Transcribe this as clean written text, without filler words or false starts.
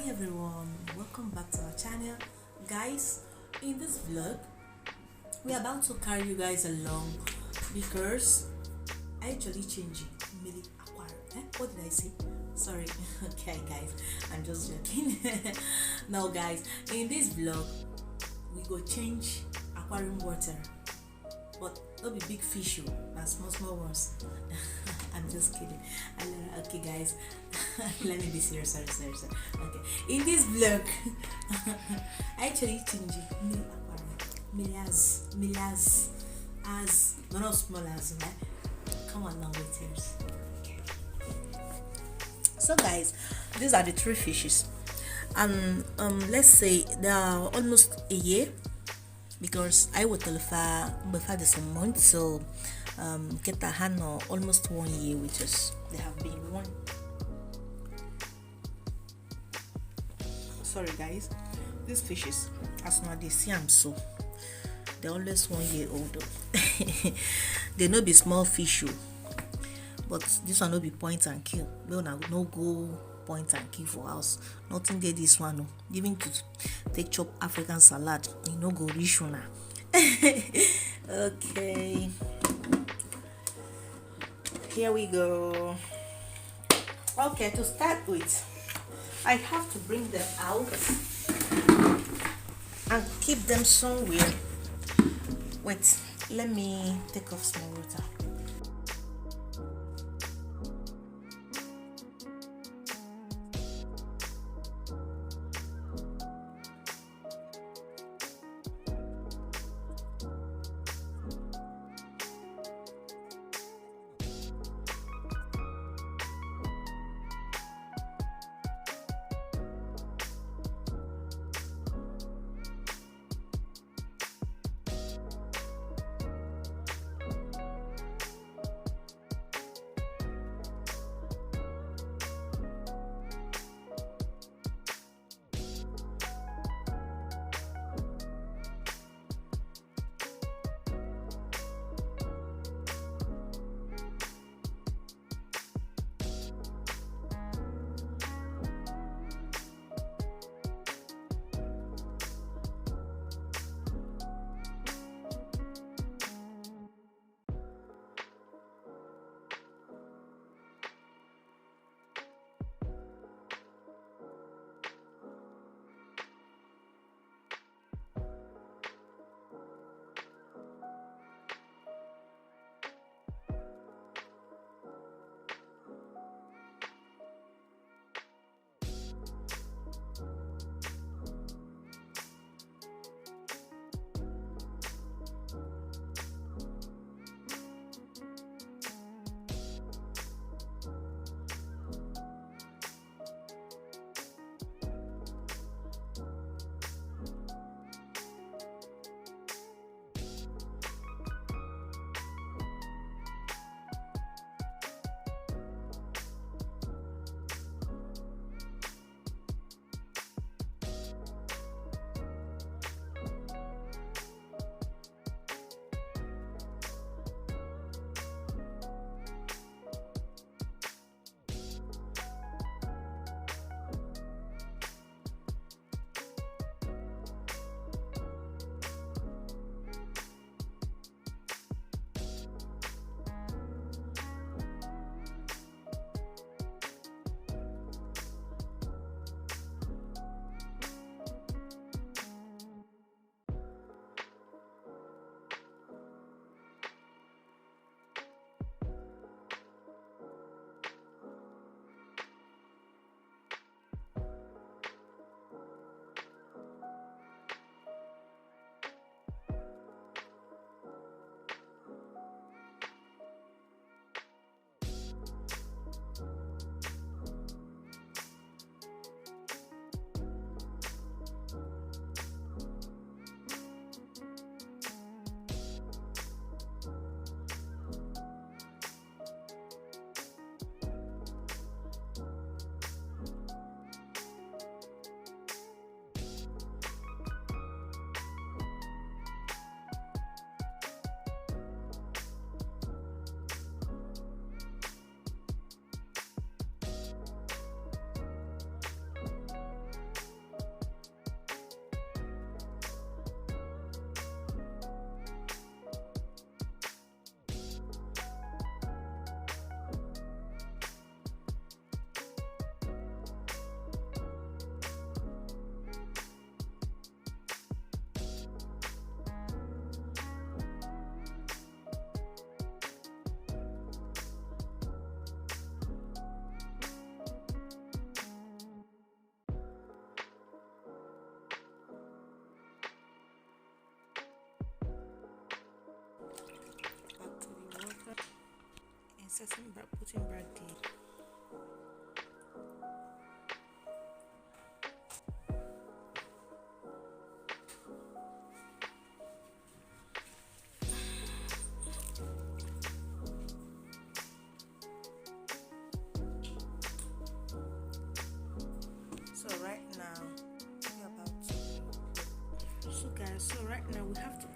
everyone, welcome back to our channel. Guys, in this vlog we're about to carry you guys along because I actually changing Millie Aquarium. What did I say? Sorry. Okay guys, I'm just joking. Now guys, in this vlog we go change aquarium water, but not be big fish, and small ones. I'm just kidding. Okay guys, let me be serious. Sorry. Okay, in this vlog I actually changing Millie Aquarium. Millias as not small as, right? Come on now, waiters. Okay. So guys, these are the three fishes, and let's say they are almost a year, because I would tell before this month, so Keta Hano almost 1 year, which is they have been one. Sorry guys, these fishes, as now they see I'm so they're always 1 year old. They no be small fish, but this one no be point and kill. We no go point and kill for house. Nothing there this one, no. Even to take chop African salad, you no go reach una. Okay, here we go. Okay, to start with, I have to bring them out and keep them somewhere. Wait, let me take off some water. putting birthday. So right now we have to